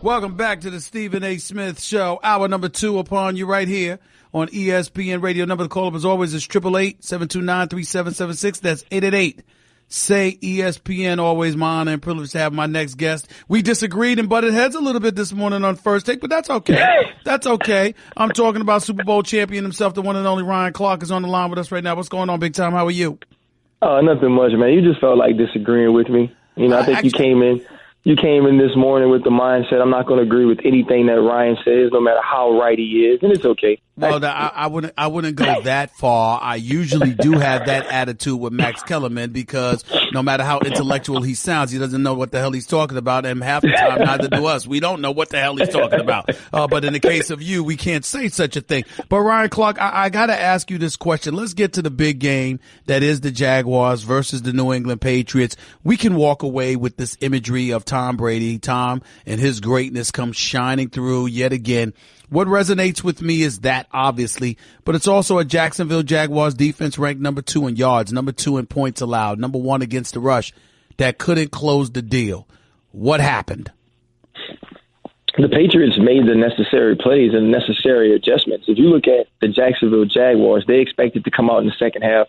Welcome back to the Stephen A. Smith Show. Hour number 2 upon you right here on ESPN Radio. Number to call up as always is 888-729-3776. That's 888-SAY-ESPN. Always my honor and privilege to have my next guest. We disagreed and butted heads a little bit this morning on First Take, but that's okay. That's okay. I'm talking about Super Bowl champion himself, the one and only Ryan Clark is on the line with us right now. What's going on, big time? How are you? Oh, nothing much, man. You just felt like disagreeing with me. You know, I think you came in this morning with the mindset, I'm not going to agree with anything that Ryan says, no matter how right he is, and it's okay. Well, I wouldn't go that far. I usually do have that attitude with Max Kellerman because no matter how intellectual he sounds, he doesn't know what the hell he's talking about, and half the time, neither do us. We don't know what the hell he's talking about. But in the case of you, we can't say such a thing. But Ryan Clark, I got to ask you this question. Let's get to the big game that is the Jaguars versus the New England Patriots. We can walk away with this imagery of Tom Brady. Tom and his greatness comes shining through yet again. What resonates with me is that, obviously, but it's also a Jacksonville Jaguars defense ranked number 2 in yards, number 2 in points allowed, number 1 against the rush that couldn't close the deal. What happened? The Patriots made the necessary plays and necessary adjustments. If you look at the Jacksonville Jaguars, they expected to come out in the second half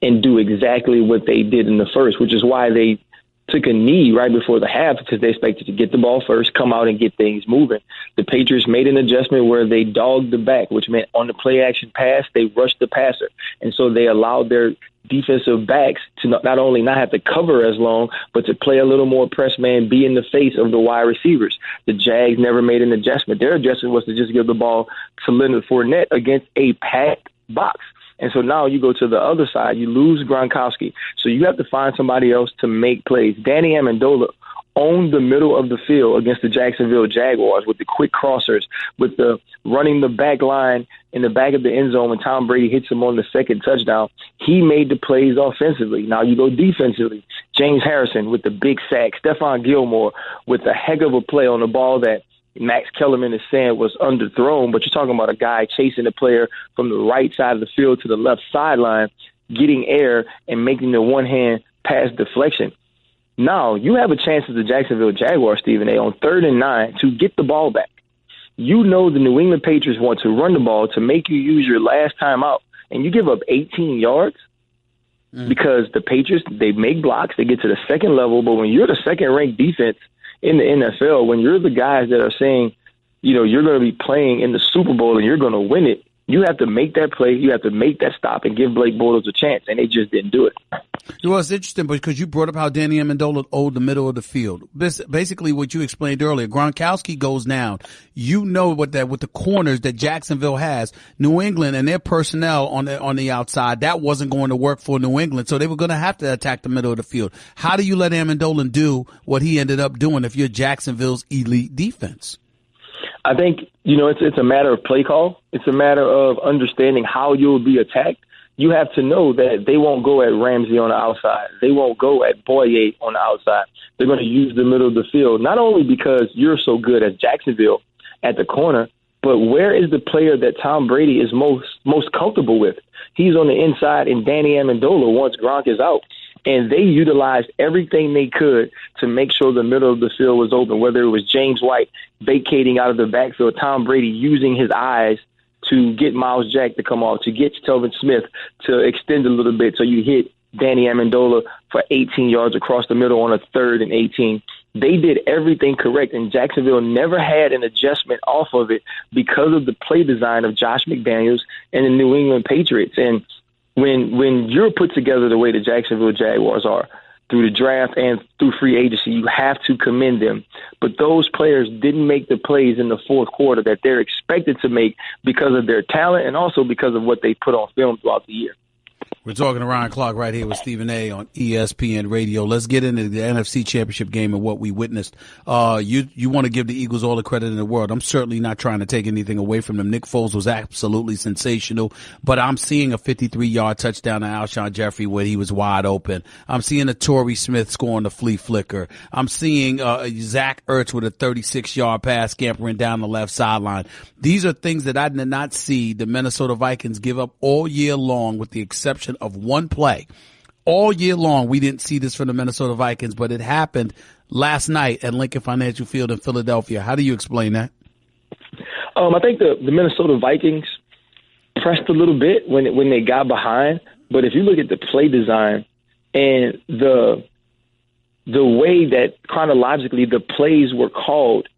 and do exactly what they did in the first, which is why they took a knee right before the half, because they expected to get the ball first, come out and get things moving. The Patriots made an adjustment where they dogged the back, which meant on the play action pass, they rushed the passer. And so they allowed their defensive backs to not only not have to cover as long, but to play a little more press man, be in the face of the wide receivers. The Jags never made an adjustment. Their adjustment was to just give the ball to Leonard Fournette against a packed box. And so now you go to the other side, you lose Gronkowski. So you have to find somebody else to make plays. Danny Amendola owned the middle of the field against the Jacksonville Jaguars with the quick crossers, with the running the back line in the back of the end zone when Tom Brady hits him on the second touchdown. He made the plays offensively. Now you go defensively. James Harrison with the big sack. Stephon Gilmore with a heck of a play on the ball that Max Kellerman is saying was underthrown, but you're talking about a guy chasing a player from the right side of the field to the left sideline, getting air and making the one-hand pass deflection. Now, you have a chance as the Jacksonville Jaguars, Stephen A., on 3rd and 9 to get the ball back. You know the New England Patriots want to run the ball to make you use your last time out, and you give up 18 yards because the Patriots, they make blocks, they get to the second level, but when you're the second-ranked defense in the NFL, when you're the guys that are saying, you know, you're going to be playing in the Super Bowl and you're going to win it, you have to make that play, you have to make that stop and give Blake Bortles a chance, and they just didn't do it. Well, it's interesting because you brought up how Danny Amendola owed the middle of the field. Basically, what you explained earlier, Gronkowski goes down. You know with the corners that Jacksonville has, New England and their personnel on the outside, that wasn't going to work for New England, so they were going to have to attack the middle of the field. How do you let Amendola do what he ended up doing if you're Jacksonville's elite defense? I think, you know, it's a matter of play call. It's a matter of understanding how you'll be attacked. You have to know that they won't go at Ramsey on the outside. They won't go at Boye on the outside. They're going to use the middle of the field, not only because you're so good as Jacksonville at the corner, but where is the player that Tom Brady is most comfortable with? He's on the inside, and Danny Amendola once Gronk is out. And they utilized everything they could to make sure the middle of the field was open, whether it was James White vacating out of the backfield, Tom Brady using his eyes to get Miles Jack to come off, to get Telvin Smith to extend a little bit so you hit Danny Amendola for 18 yards across the middle on a 3rd and 18. They did everything correct, and Jacksonville never had an adjustment off of it because of the play design of Josh McDaniels and the New England Patriots. And when you're put together the way the Jacksonville Jaguars are, through the draft and through free agency, you have to commend them. But those players didn't make the plays in the fourth quarter that they're expected to make because of their talent and also because of what they put on film throughout the year. We're talking to Ryan Clark right here with Stephen A. on ESPN Radio. Let's get into the NFC Championship game and what we witnessed. You want to give the Eagles all the credit in the world. I'm certainly not trying to take anything away from them. Nick Foles was absolutely sensational, but I'm seeing a 53-yard touchdown to Alshon Jeffrey where he was wide open. I'm seeing a Torrey Smith scoring the flea flicker. I'm seeing Zach Ertz with a 36-yard pass scampering down the left sideline. These are things that I did not see the Minnesota Vikings give up all year long, with the exception of one play. All year long, we didn't see this from the Minnesota Vikings, but it happened last night at Lincoln Financial Field in Philadelphia. How do you explain that? I think the Minnesota Vikings pressed a little bit when they got behind, but if you look at the play design and the way that chronologically the plays were called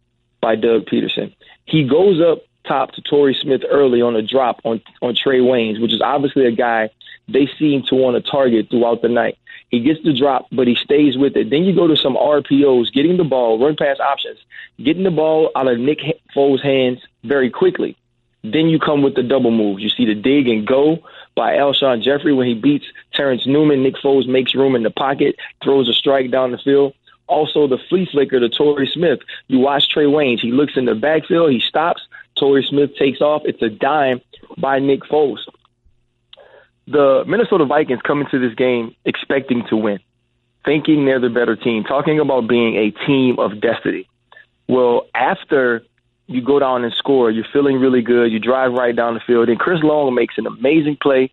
by Doug Peterson, he goes up top to Torrey Smith early on a drop on Trey Waynes, which is obviously a guy they seem to want to target throughout the night. He gets the drop, but he stays with it. Then you go to some RPOs, getting the ball, run pass options, getting the ball out of Nick Foles' hands very quickly. Then you come with the double moves. You see the dig and go by Alshon Jeffrey when he beats Terrence Newman. Nick Foles makes room in the pocket, throws a strike down the field. Also the flea flicker to Torrey Smith. You watch Trey Waynes. He looks in the backfield. He stops. Torrey Smith takes off. It's a dime by Nick Foles. The Minnesota Vikings come into this game expecting to win, thinking they're the better team, talking about being a team of destiny. Well, after you go down and score, you're feeling really good. You drive right down the field, and Chris Long makes an amazing play.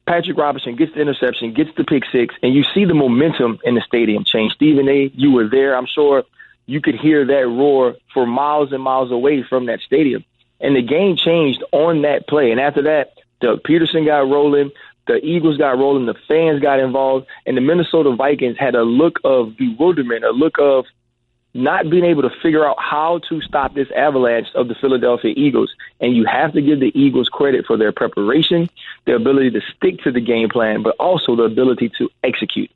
Patrick Robinson gets the interception, gets the pick six, and you see the momentum in the stadium change. Stephen A., you were there. I'm sure you could hear that roar for miles and miles away from that stadium. And the game changed on that play. And after that, Doug Peterson got rolling, the Eagles got rolling, the fans got involved, and the Minnesota Vikings had a look of bewilderment, a look of not being able to figure out how to stop this avalanche of the Philadelphia Eagles. And you have to give the Eagles credit for their preparation, their ability to stick to the game plan, but also the ability to execute.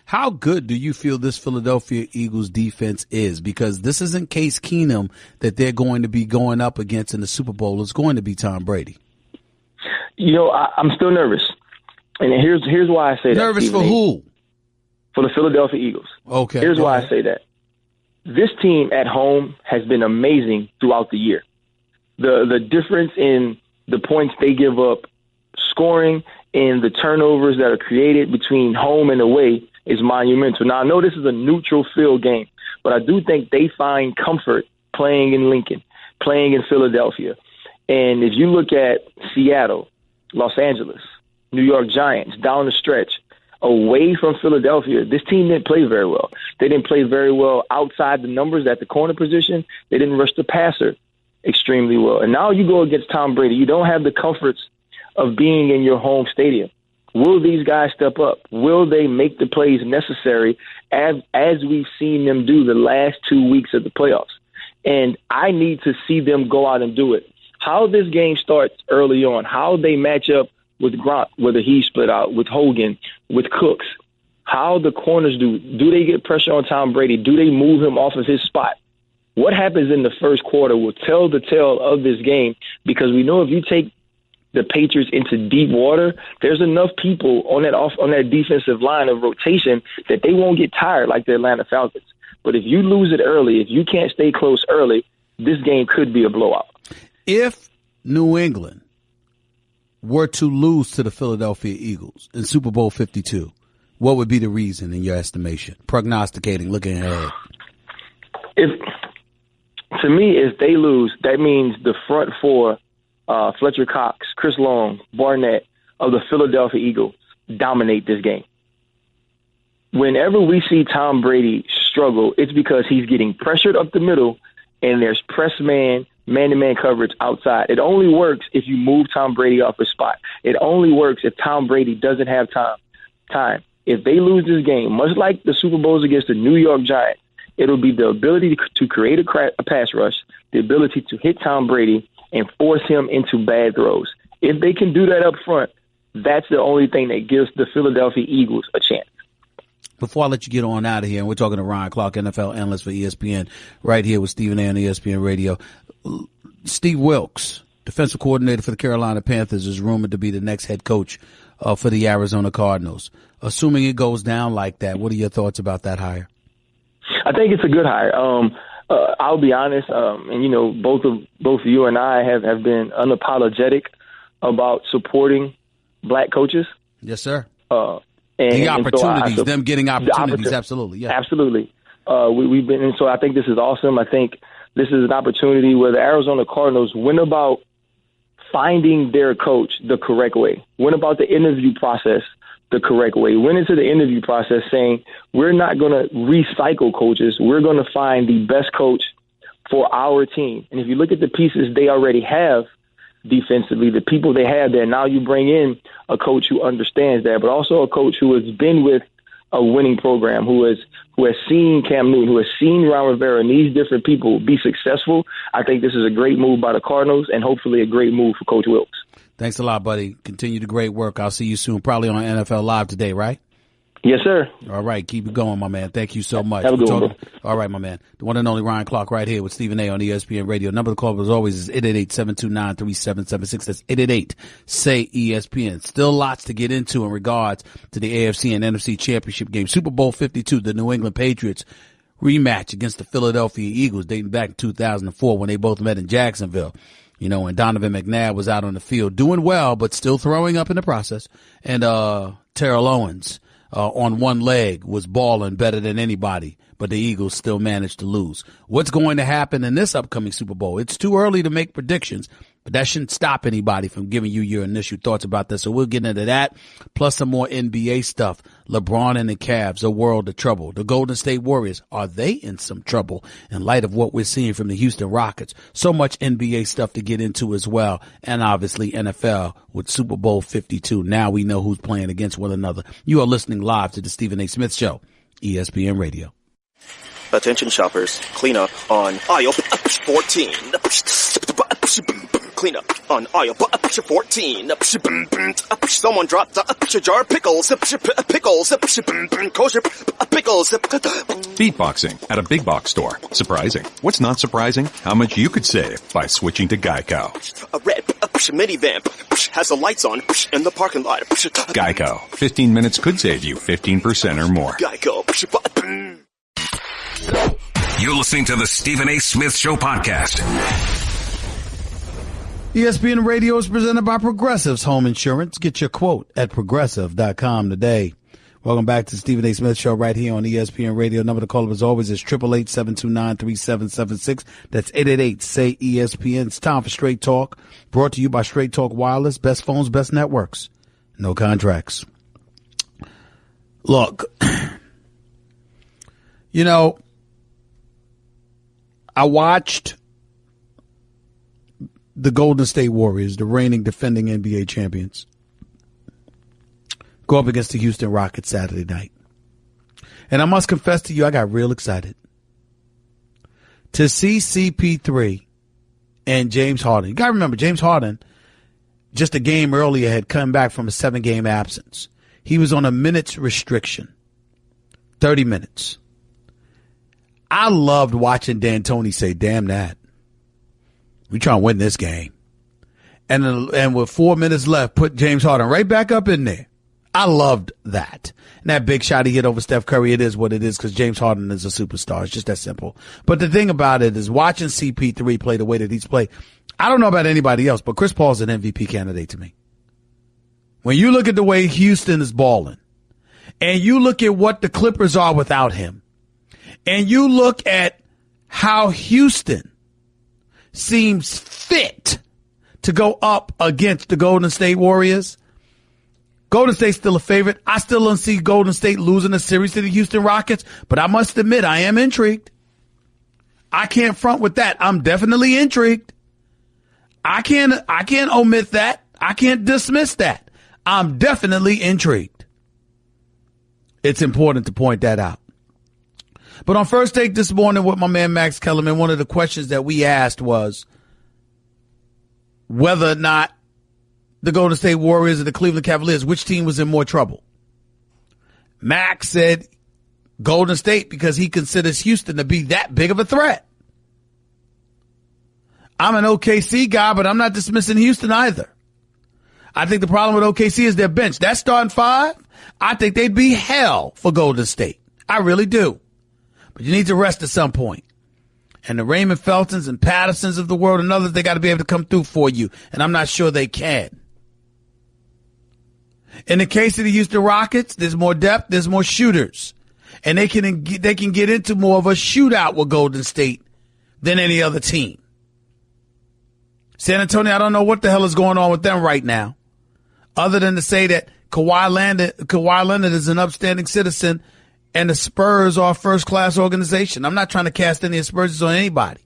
How good do you feel this Philadelphia Eagles defense is? Because this isn't Case Keenum that they're going to be going up against in the Super Bowl. It's going to be Tom Brady. You know, I'm still nervous. And here's why I say that. Nervous for who? For the Philadelphia Eagles. Okay. Here's why I say that. This team at home has been amazing throughout the year. The difference in the points they give up scoring and the turnovers that are created between home and away is monumental. Now, I know this is a neutral field game, but I do think they find comfort playing in Lincoln, playing in Philadelphia. And if you look at Seattle, Los Angeles, New York Giants, down the stretch, away from Philadelphia, this team didn't play very well. They didn't play very well outside the numbers at the corner position. They didn't rush the passer extremely well. And now you go against Tom Brady. You don't have the comforts of being in your home stadium. Will these guys step up? Will they make the plays necessary as we've seen them do the last 2 weeks of the playoffs? And I need to see them go out and do it. How this game starts early on, how they match up with Gronk, whether he split out, with Hogan, with Cooks, how the corners do. Do they get pressure on Tom Brady? Do they move him off of his spot? What happens in the first quarter will tell the tale of this game, because we know if you take the Patriots into deep water, there's enough people on that defensive line of rotation that they won't get tired like the Atlanta Falcons. But if you lose it early, if you can't stay close early, this game could be a blowout. If New England were to lose to the Philadelphia Eagles in Super Bowl 52, what would be the reason in your estimation? Prognosticating, looking ahead. To me, if they lose, that means the front four, Fletcher Cox, Chris Long, Barnett of the Philadelphia Eagles dominate this game. Whenever we see Tom Brady struggle, it's because he's getting pressured up the middle and there's press man-to-man coverage outside. It only works if you move Tom Brady off his spot. It only works if Tom Brady doesn't have time. If they lose this game, much like the Super Bowls against the New York Giants, it'll be the ability to create a pass rush, the ability to hit Tom Brady and force him into bad throws. If they can do that up front, that's the only thing that gives the Philadelphia Eagles a chance. Before I let you get on out of here, and we're talking to Ryan Clark, NFL analyst for ESPN, right here with Stephen A. on ESPN Radio. Steve Wilks, defensive coordinator for the Carolina Panthers, is rumored to be the next head coach for the Arizona Cardinals. Assuming it goes down like that, what are your thoughts about that hire? I think it's a good hire. I'll be honest, and you know, both of you and I have been unapologetic about supporting black coaches. Yes, sir. And the opportunities, them getting opportunities, absolutely. Yeah. Absolutely. We've been, and so I think this is awesome. I think this is an opportunity where the Arizona Cardinals went about finding their coach the correct way, went about the interview process the correct way. Went into the interview process saying, we're not going to recycle coaches. We're going to find the best coach for our team. And if you look at the pieces they already have defensively, the people they have there, now you bring in a coach who understands that, but also a coach who has been with a winning program, who has seen Cam Newton, who has seen Ron Rivera and these different people be successful. I think this is a great move by the Cardinals and hopefully a great move for Coach Wilkes. Thanks a lot, buddy. Continue the great work. I'll see you soon, probably on NFL Live today, right? Yes, sir. All right. Keep it going, my man. Thank you so much. Have a good one. All right, my man. The one and only Ryan Clark right here with Stephen A. on ESPN Radio. Number to call, as always, is 888-729-3776. That's 888-SAY-ESPN. Still lots to get into in regards to the AFC and NFC championship game. Super Bowl 52, the New England Patriots rematch against the Philadelphia Eagles dating back to 2004 when they both met in Jacksonville. You know, when Donovan McNabb was out on the field doing well, but still throwing up in the process. And Terrell Owens on one leg was balling better than anybody, but the Eagles still managed to lose. What's going to happen in this upcoming Super Bowl? It's too early to make predictions, but that shouldn't stop anybody from giving you your initial thoughts about this. So we'll get into that, plus some more NBA stuff. LeBron and the Cavs, a world of trouble. The Golden State Warriors, are they in some trouble in light of what we're seeing from the Houston Rockets? So much NBA stuff to get into as well. And obviously NFL with Super Bowl 52. Now we know who's playing against one another. You are listening live to the Stephen A. Smith Show, ESPN Radio. Attention shoppers, clean up on aisle 14. Clean up on aisle 14. Someone dropped a jar of pickles. Pickles. Kosher pickles. Beatboxing at a big box store. Surprising. What's not surprising? How much you could save by switching to Geico. A red minivan has the lights on in the parking lot. Geico. 15 minutes could save you 15% or more. Geico. You're listening to the Stephen A. Smith Show podcast. ESPN Radio is presented by Progressive's Home Insurance. Get your quote at progressive.com today. Welcome back to the Stephen A. Smith Show right here on ESPN Radio. Number to call as always is 888-729-3776. That's 888-SAY-ESPN. It's time for Straight Talk, brought to you by Straight Talk Wireless. Best phones, best networks. No contracts. Look, you know, I watched the Golden State Warriors, the reigning defending NBA champions, go up against the Houston Rockets Saturday night. And I must confess to you, I got real excited to see CP3 and James Harden. You got to remember, James Harden, just a game earlier, had come back from a 7-game absence. He was on a minutes restriction, 30 minutes. I loved watching D'Antoni say, damn that. We trying to win this game. And with 4 minutes left, put James Harden right back up in there. I loved that. And that big shot he hit over Steph Curry, it is what it is because James Harden is a superstar. It's just that simple. But the thing about it is watching CP3 play the way that he's played, I don't know about anybody else, but Chris Paul's an MVP candidate to me. When you look at the way Houston is balling, and you look at what the Clippers are without him, and you look at how Houston seems fit to go up against the Golden State Warriors, Golden State's still a favorite. I still don't see Golden State losing a series to the Houston Rockets, but I must admit I am intrigued. I can't front with that. I'm definitely intrigued. I can't omit that. I can't dismiss that. I'm definitely intrigued. It's important to point that out. But on First Take this morning with my man Max Kellerman, one of the questions that we asked was whether or not the Golden State Warriors or the Cleveland Cavaliers, which team was in more trouble. Max said Golden State because he considers Houston to be that big of a threat. I'm an OKC guy, but I'm not dismissing Houston either. I think the problem with OKC is their bench. That starting five, I think they'd be hell for Golden State. I really do. But you need to rest at some point. And the Raymond Feltons and Pattersons of the world and others, they got to be able to come through for you. And I'm not sure they can. In the case of the Houston Rockets, there's more depth, there's more shooters. And they can get into more of a shootout with Golden State than any other team. San Antonio, I don't know what the hell is going on with them right now, other than to say that Kawhi Leonard is an upstanding citizen, and the Spurs are a first-class organization. I'm not trying to cast any aspersions on anybody.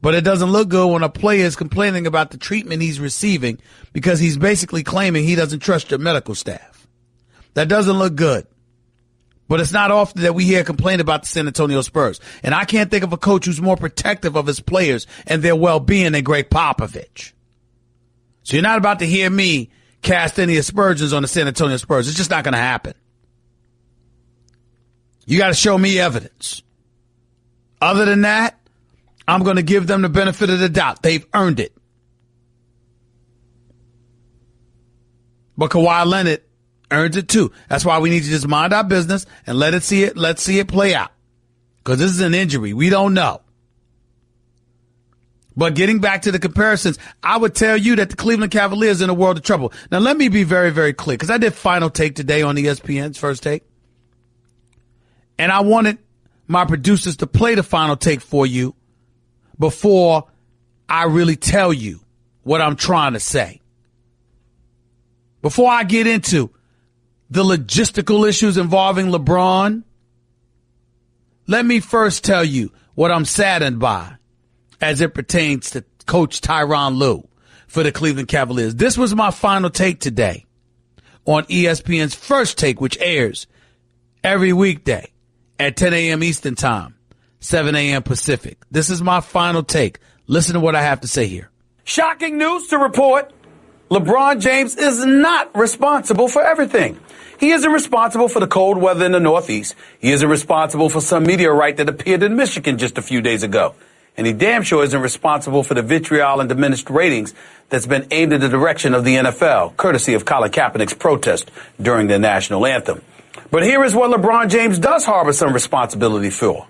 But it doesn't look good when a player is complaining about the treatment he's receiving because he's basically claiming he doesn't trust your medical staff. That doesn't look good. But it's not often that we hear complaint about the San Antonio Spurs. And I can't think of a coach who's more protective of his players and their well-being than Greg Popovich. So you're not about to hear me cast any aspersions on the San Antonio Spurs. It's just not going to happen. You got to show me evidence. Other than that, I'm going to give them the benefit of the doubt. They've earned it. But Kawhi Leonard earns it too. That's why we need to just mind our business and let's see it play out. Because this is an injury. We don't know. But getting back to the comparisons, I would tell you that the Cleveland Cavaliers are in a world of trouble. Now, let me be very, very clear, because I did Final Take today on ESPN's First Take. And I wanted my producers to play the Final Take for you before I really tell you what I'm trying to say. Before I get into the logistical issues involving LeBron, let me first tell you what I'm saddened by as it pertains to Coach Tyronn Lue for the Cleveland Cavaliers. This was my Final Take today on ESPN's First Take, which airs every weekday at 10 a.m. Eastern Time, 7 a.m. Pacific. This is my Final Take. Listen to what I have to say here. Shocking news to report. LeBron James is not responsible for everything. He isn't responsible for the cold weather in the Northeast. He isn't responsible for some meteorite that appeared in Michigan just a few days ago. And he damn sure isn't responsible for the vitriol and diminished ratings that's been aimed in the direction of the NFL, courtesy of Colin Kaepernick's protest during the national anthem. But here is what LeBron James does harbor some responsibility for: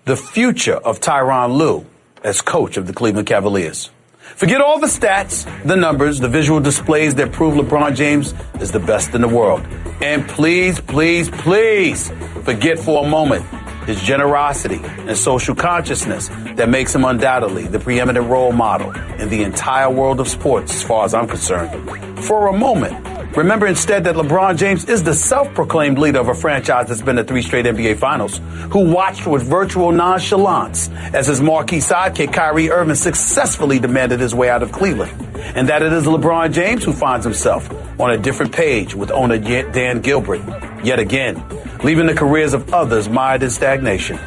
the future of Tyronn Lue as coach of the Cleveland Cavaliers. Forget all the stats, the numbers, the visual displays that prove LeBron James is the best in the world. And please, please, please forget for a moment his generosity and social consciousness that makes him undoubtedly the preeminent role model in the entire world of sports, as far as I'm concerned. For a moment, remember instead that LeBron James is the self-proclaimed leader of a franchise that's been to 3 straight NBA Finals, who watched with virtual nonchalance as his marquee sidekick Kyrie Irving successfully demanded his way out of Cleveland, and that it is LeBron James who finds himself on a different page with owner Dan Gilbert, yet again, leaving the careers of others mired in stagnation.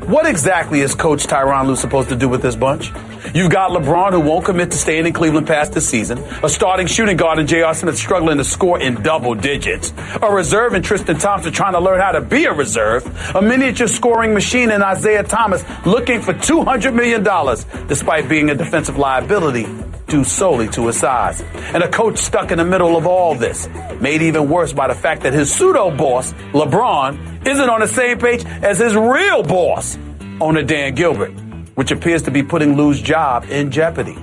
What exactly is Coach Tyronn Lue supposed to do with this bunch? You've got LeBron, who won't commit to staying in Cleveland past this season, a starting shooting guard in J.R. Smith struggling to score in double digits, a reserve in Tristan Thompson trying to learn how to be a reserve, a miniature scoring machine in Isaiah Thomas looking for $200 million despite being a defensive liability due solely to his size, and a coach stuck in the middle of all this, made even worse by the fact that his pseudo-boss, LeBron, isn't on the same page as his real boss, owner Dan Gilbert, which appears to be putting Lue's job in jeopardy.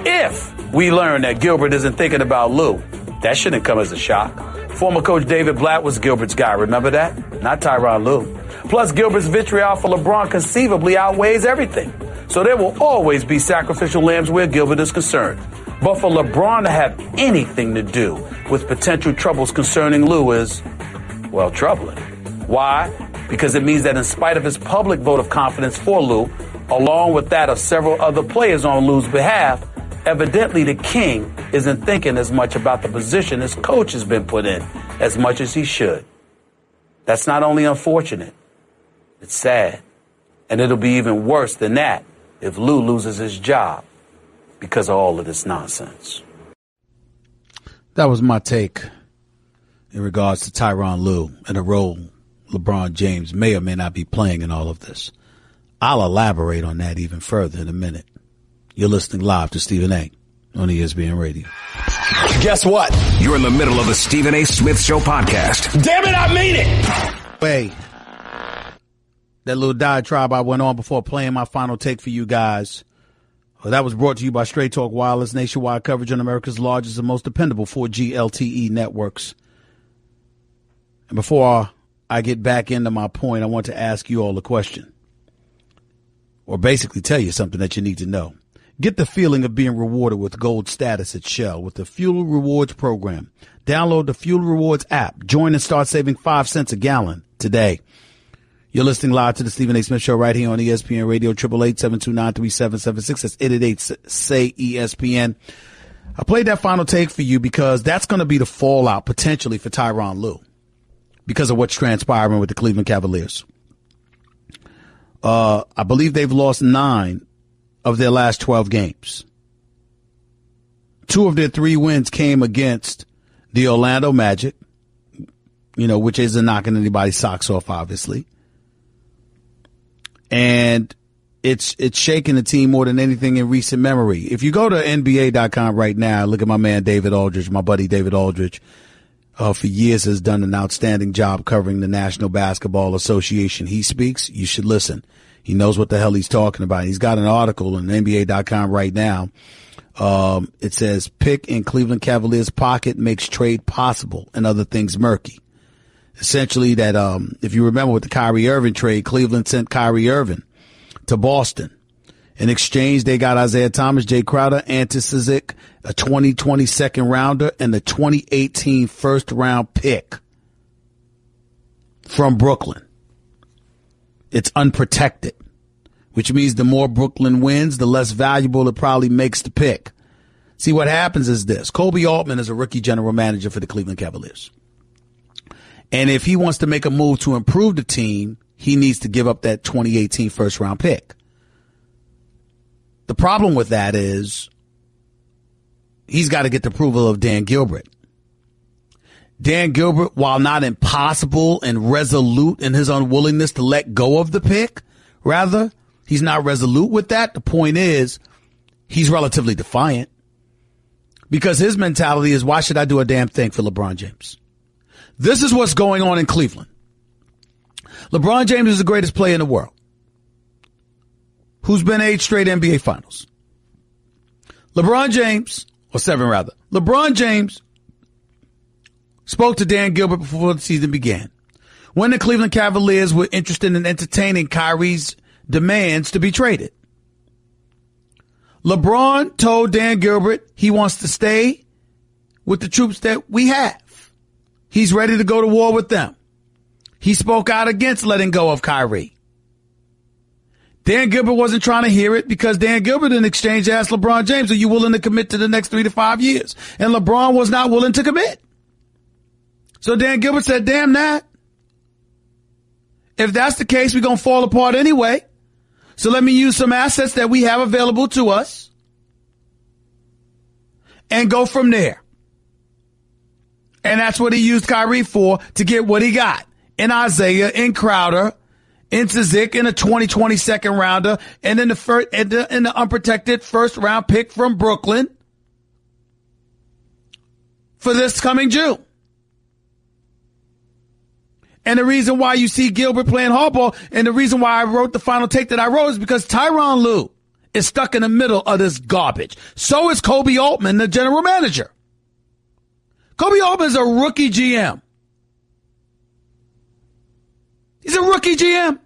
If we learn that Gilbert isn't thinking about Lue, that shouldn't come as a shock. Former coach David Blatt was Gilbert's guy, remember that? Not Tyronn Lue. Plus, Gilbert's vitriol for LeBron conceivably outweighs everything. So there will always be sacrificial lambs where Gilbert is concerned. But for LeBron to have anything to do with potential troubles concerning Lue is, well, troubling. Why? Because it means that in spite of his public vote of confidence for Lue, along with that of several other players on Lue's behalf, evidently the king isn't thinking as much about the position his coach has been put in as much as he should. That's not only unfortunate, it's sad. And it'll be even worse than that if Lue loses his job because of all of this nonsense. That was my take in regards to Tyronn Lue and the role LeBron James may or may not be playing in all of this. I'll elaborate on that even further in a minute. You're listening live to Stephen A. on ESPN Radio. Guess what? You're in the middle of the Stephen A. Smith Show podcast. Damn it, I mean it! Hey, that little diatribe I went on before playing my final take for you guys. Well, that was brought to you by Straight Talk Wireless, nationwide coverage on America's largest and most dependable 4G LTE networks. And before I get back into my point, I want to ask you all a question, or basically tell you something that you need to know. Get the feeling of being rewarded with gold status at Shell with the Fuel Rewards program. Download the Fuel Rewards app. Join and start saving 5 cents a gallon today. You're listening live to the Stephen A. Smith Show right here on ESPN Radio, 888-729-3776. That's 888-SAY-ESPN. I played that final take for you because that's going to be the fallout potentially for Tyronn Lue because of what's transpiring with the Cleveland Cavaliers. I believe they've lost 9 of their last 12 games. 2 of their 3 wins came against the Orlando Magic, which isn't knocking anybody's socks off, obviously. And it's shaking the team more than anything in recent memory. If you go to NBA.com right now, look at my man David Aldridge, my buddy David Aldridge, for years has done an outstanding job covering the National Basketball Association. He speaks, you should listen. He knows what the hell he's talking about. He's got an article on NBA.com right now. It says, pick in Cleveland Cavaliers pocket makes trade possible and other things murky. Essentially that, if you remember with the Kyrie Irving trade, Cleveland sent Kyrie Irving to Boston. In exchange, they got Isaiah Thomas, Jay Crowder, Ante Cizic, a 2020 second rounder, and the 2018 first round pick from Brooklyn. It's unprotected, which means the more Brooklyn wins, the less valuable it probably makes the pick. See, what happens is this. Kobe Altman is a rookie general manager for the Cleveland Cavaliers. And if he wants to make a move to improve the team, he needs to give up that 2018 first round pick. The problem with that is he's got to get the approval of Dan Gilbert. Dan Gilbert, while not impossible and resolute in his unwillingness to let go of the pick, rather, he's not resolute with that. The point is, he's relatively defiant because his mentality is, why should I do a damn thing for LeBron James? This is what's going on in Cleveland. LeBron James is the greatest player in the world, who's been 8 straight NBA finals. LeBron James spoke to Dan Gilbert before the season began, when the Cleveland Cavaliers were interested in entertaining Kyrie's demands to be traded. LeBron told Dan Gilbert he wants to stay with the troops that we have. He's ready to go to war with them. He spoke out against letting go of Kyrie. Dan Gilbert wasn't trying to hear it because Dan Gilbert in exchange asked LeBron James, are you willing to commit to the next 3 to 5 years? And LeBron was not willing to commit. So Dan Gilbert said, damn that. If that's the case, we're going to fall apart anyway. So let me use some assets that we have available to us and go from there. And that's what he used Kyrie for, to get what he got in Isaiah, in Crowder, in Cizic, in a 2020 second rounder, and in the unprotected first round pick from Brooklyn for this coming June. And the reason why you see Gilbert playing hardball, and the reason why I wrote the final take that I wrote, is because Tyronn Lue is stuck in the middle of this garbage. So is Kobe Altman, the general manager. Kobe Altman is a rookie GM. He's a rookie GM.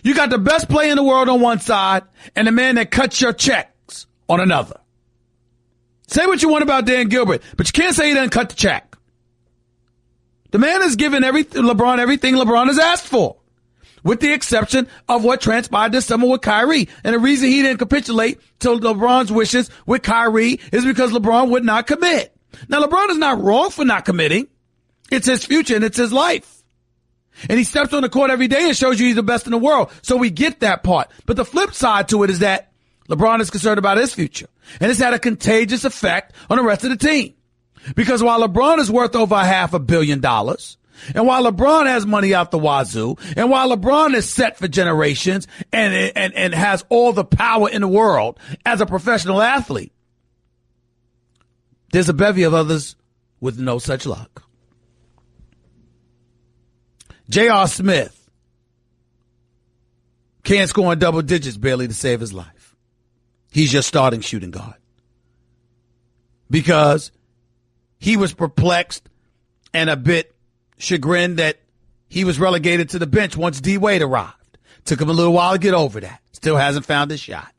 You got the best player in the world on one side and the man that cuts your checks on another. Say what you want about Dan Gilbert, but you can't say he doesn't cut the check. The man has given LeBron everything LeBron has asked for, with the exception of what transpired this summer with Kyrie. And the reason he didn't capitulate to LeBron's wishes with Kyrie is because LeBron would not commit. Now, LeBron is not wrong for not committing. It's his future and it's his life. And he steps on the court every day and shows you he's the best in the world. So we get that part. But the flip side to it is that LeBron is concerned about his future. And it's had a contagious effect on the rest of the team. Because while LeBron is worth over $500 million, and while LeBron has money out the wazoo, and while LeBron is set for generations and has all the power in the world as a professional athlete, there's a bevy of others with no such luck. J.R. Smith can't score in double digits barely to save his life. He's your starting shooting guard. Because he was perplexed and a bit chagrined that he was relegated to the bench once D. Wade arrived. Took him a little while to get over that. Still hasn't found his shot.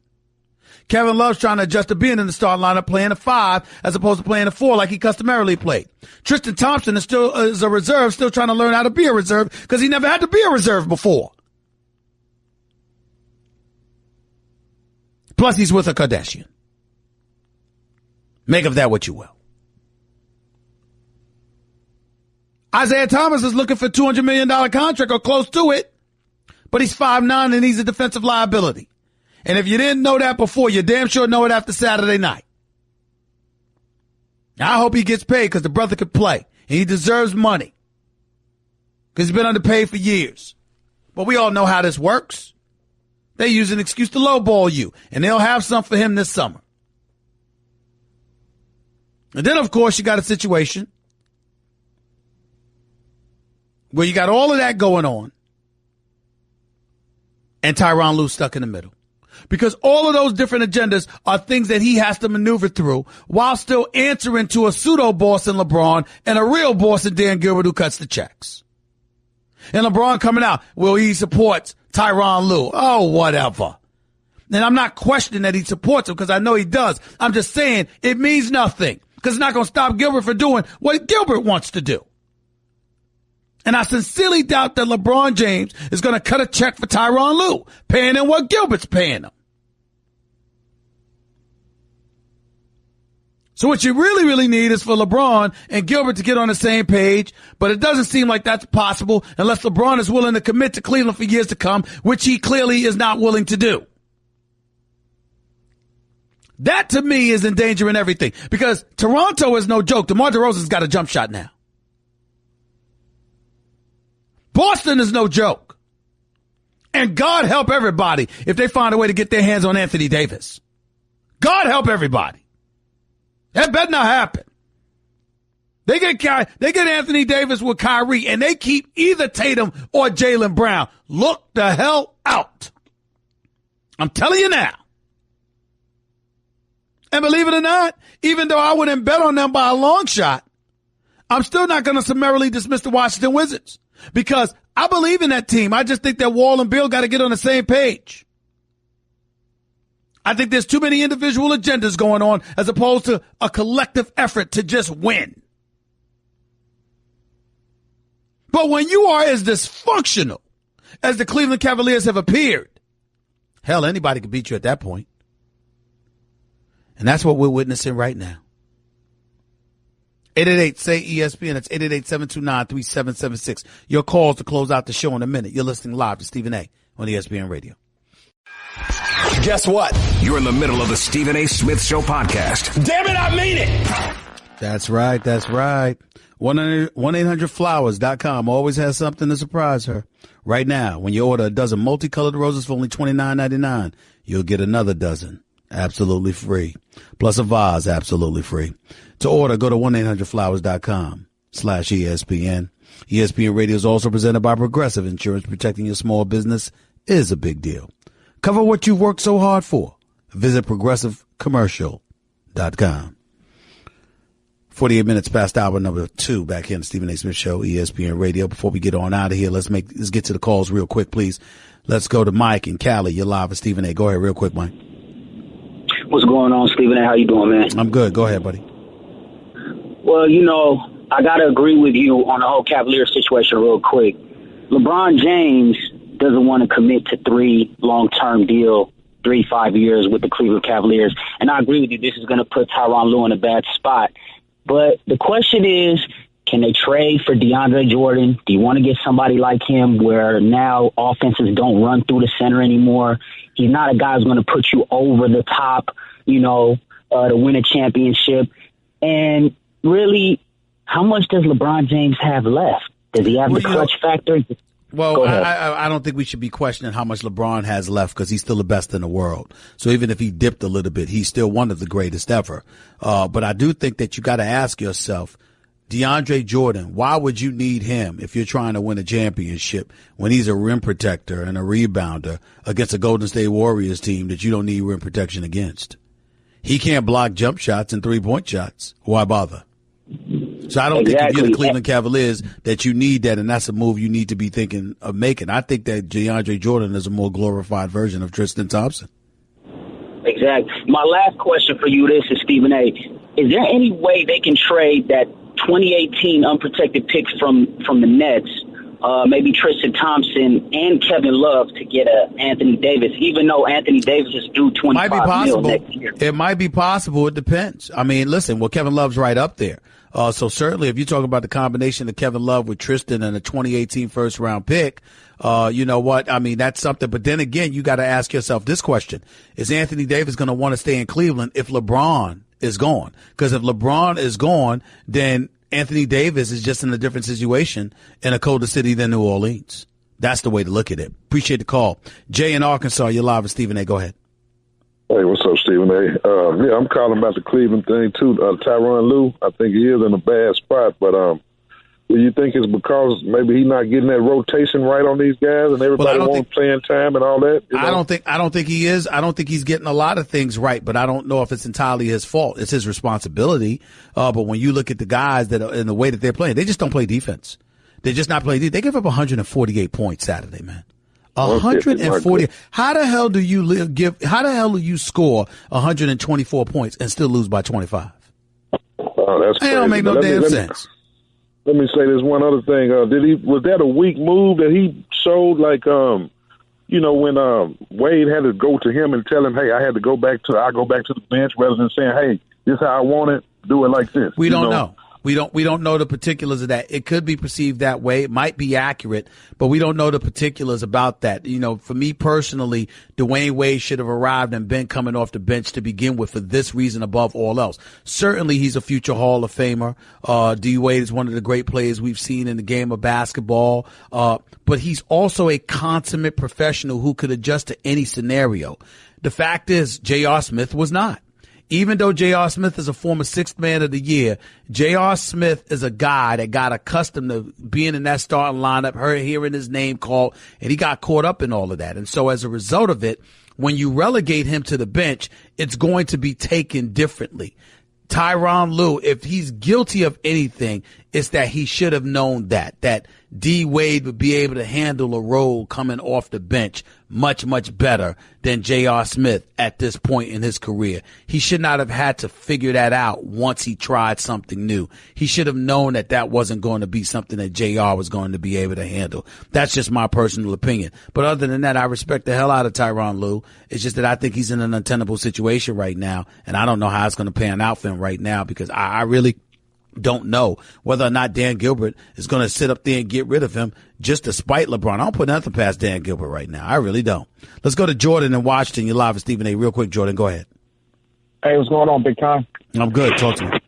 Kevin Love's trying to adjust to being in the starting lineup, playing a 5 as opposed to playing a 4 like he customarily played. Tristan Thompson is a reserve, still trying to learn how to be a reserve because he never had to be a reserve before. Plus, he's with a Kardashian. Make of that what you will. Isaiah Thomas is looking for a $200 million contract or close to it, but he's 5'9" and he's a defensive liability. And if you didn't know that before, you damn sure know it after Saturday night. Now, I hope he gets paid because the brother could play, and he deserves money because he's been underpaid for years. But we all know how this works. They use an excuse to lowball you, and they'll have some for him this summer. And then, of course, you got a situation where you got all of that going on and Tyronn Lue stuck in the middle. Because all of those different agendas are things that he has to maneuver through while still answering to a pseudo boss in LeBron and a real boss in Dan Gilbert who cuts the checks. And LeBron coming out, well, he supports Tyronn Lue. Oh, whatever. And I'm not questioning that he supports him because I know he does. I'm just saying it means nothing because it's not going to stop Gilbert from doing what Gilbert wants to do. And I sincerely doubt that LeBron James is going to cut a check for Tyronn Lue, paying him what Gilbert's paying him. So what you really, really need is for LeBron and Gilbert to get on the same page, but it doesn't seem like that's possible unless LeBron is willing to commit to Cleveland for years to come, which he clearly is not willing to do. That, to me, is endangering everything because Toronto is no joke. DeMar DeRozan's got a jump shot now. Boston is no joke. And God help everybody if they find a way to get their hands on Anthony Davis. God help everybody. That better not happen. They get Anthony Davis with Kyrie, and they keep either Tatum or Jaylen Brown. Look the hell out. I'm telling you now. And believe it or not, even though I wouldn't bet on them by a long shot, I'm still not going to summarily dismiss the Washington Wizards because I believe in that team. I just think that Wall and Bill got to get on the same page. I think there's too many individual agendas going on as opposed to a collective effort to just win. But when you are as dysfunctional as the Cleveland Cavaliers have appeared, hell, anybody could beat you at that point. And that's what we're witnessing right now. 888-SAY-ESPN. That's 888-729-3776. Your calls to close out the show in a minute. You're listening live to Stephen A. on ESPN Radio. Guess what? You're in the middle of the Stephen A. Smith Show podcast. Damn it, I mean it. That's right. That's right. 1-800-Flowers.com always has something to surprise her. Right now, when you order a dozen multicolored roses for only $29.99, you'll get another dozen absolutely free. Plus a vase absolutely free. To order, go to 1-800-Flowers.com/ESPN. ESPN Radio is also presented by Progressive Insurance. Protecting your small business is a big deal. Cover what you've worked so hard for. Visit ProgressiveCommercial.com. 48 minutes past hour number 2 back here in the Stephen A. Smith Show, ESPN Radio. Before we get on out of here, let's get to the calls real quick, please. Let's go to Mike in Cali. You're live with Stephen A. Go ahead real quick, Mike. What's going on, Stephen A? How you doing, man? I'm good. Go ahead, buddy. Well, I got to agree with you on the whole Cavaliers situation real quick. LeBron James doesn't want to commit to 3 long-term deal, 5 years with the Cleveland Cavaliers. And I agree with you. This is going to put Tyronn Lue in a bad spot. But the question is, can they trade for DeAndre Jordan? Do you want to get somebody like him where now offenses don't run through the center anymore? He's not a guy who's going to put you over the top, to win a championship. And really, how much does LeBron James have left? Does he have the clutch factor? Well, I don't think we should be questioning how much LeBron has left because he's still the best in the world. So even if he dipped a little bit, he's still one of the greatest ever. But I do think that you got to ask yourself, DeAndre Jordan, why would you need him if you're trying to win a championship when he's a rim protector and a rebounder against a Golden State Warriors team that you don't need rim protection against? He can't block jump shots and 3-point shots. Why bother? So I don't think if you're the Cleveland Cavaliers that you need that, and that's a move you need to be thinking of making. I think that DeAndre Jordan is a more glorified version of Tristan Thompson. Exactly. My last question for you, this is Stephen A. Is there any way they can trade that 2018 unprotected picks from the Nets, maybe Tristan Thompson and Kevin Love, to get Anthony Davis, even though Anthony Davis is due $25 million next year? It might be possible. It depends. I mean, listen, well, Kevin Love's right up there. So certainly if you talk about the combination of Kevin Love with Tristan and a 2018 first round pick, you know what? I mean, that's something. But then again, you got to ask yourself this question. Is Anthony Davis going to want to stay in Cleveland if LeBron is gone? Because if LeBron is gone, then Anthony Davis is just in a different situation in a colder city than New Orleans. That's the way to look at it. Appreciate the call. Jay in Arkansas, you're live with Stephen A. Go ahead. Hey, what's up, Stephen A? Yeah, I'm calling about the Cleveland thing, too. Tyronn Lue, I think he is in a bad spot, but do you think it's because maybe he's not getting that rotation right on these guys and everybody wants playing time and all that? You know? I don't think he is. I don't think he's getting a lot of things right, but I don't know if it's entirely his fault. It's his responsibility. But when you look at the guys that are in the way that they're playing, they just don't play defense. They're just not playing defense. They give up 148 points Saturday, man. 140. How the hell do you score 124 points and still lose by 25? Oh, that's crazy. That don't make no damn sense. Let me say this one other thing. Was that a weak move that he showed? Like, you know, when Wade had to go to him and tell him, "Hey, I go back to the bench," rather than saying, "Hey, this is how I want it. Do it like this." We don't know. We don't know the particulars of that. It could be perceived that way. It might be accurate, but we don't know the particulars about that. You know, for me personally, Dwayne Wade should have arrived and been coming off the bench to begin with for this reason above all else. Certainly he's a future Hall of Famer. D. Wade is one of the great players we've seen in the game of basketball. But he's also a consummate professional who could adjust to any scenario. The fact is, J.R. Smith was not. Even though J.R. Smith is a former sixth man of the year, J.R. Smith is a guy that got accustomed to being in that starting lineup, hearing his name called, and he got caught up in all of that. And so as a result of it, when you relegate him to the bench, it's going to be taken differently. Tyronn Lue, if he's guilty of anything, it's that he should have known that D. Wade would be able to handle a role coming off the bench much, much better than J.R. Smith at this point in his career. He should not have had to figure that out once he tried something new. He should have known that wasn't going to be something that J.R. was going to be able to handle. That's just my personal opinion. But other than that, I respect the hell out of Tyronn Lue. It's just that I think he's in an untenable situation right now, and I don't know how it's going to pan out for him right now because I really don't know whether or not Dan Gilbert is going to sit up there and get rid of him just to spite LeBron. I don't put nothing past Dan Gilbert right now. I really don't. Let's go to Jordan in Washington. You're live with Stephen A. Real quick, Jordan, go ahead. Hey, what's going on, Big Time? I'm good. Talk to me.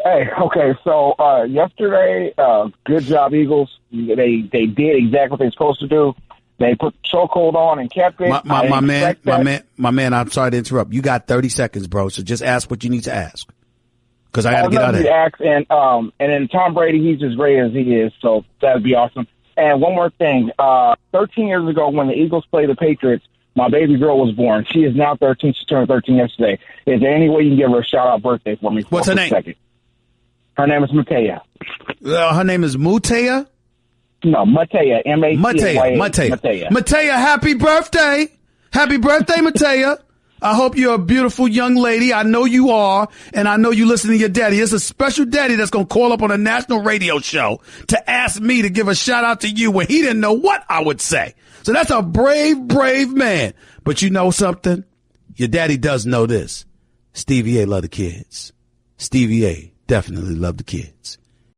Hey, okay, so yesterday, good job, Eagles. They did exactly what they're supposed to do. They put the chokehold on and kept it. My man, I'm sorry to interrupt. You got 30 seconds, bro, so just ask what you need to ask. Because I got to get out of here. And then Tom Brady, he's as great as he is, so that would be awesome. And one more thing. 13 years ago, when the Eagles played the Patriots, my baby girl was born. She is now 13. She turned 13 yesterday. Is there any way you can give her a shout-out birthday for me? What's her name? Her name is Matea. Her name is Mutea? No, Matea. M-A-T-A-Y-A. Matea. Matea, happy birthday. Happy birthday, Matea. I hope you're a beautiful young lady. I know you are, and I know you listen to your daddy. It's a special daddy that's going to call up on a national radio show to ask me to give a shout-out to you when he didn't know what I would say. So that's a brave, brave man. But you know something? Your daddy does know this. Stevie A love the kids. Stevie A definitely love the kids.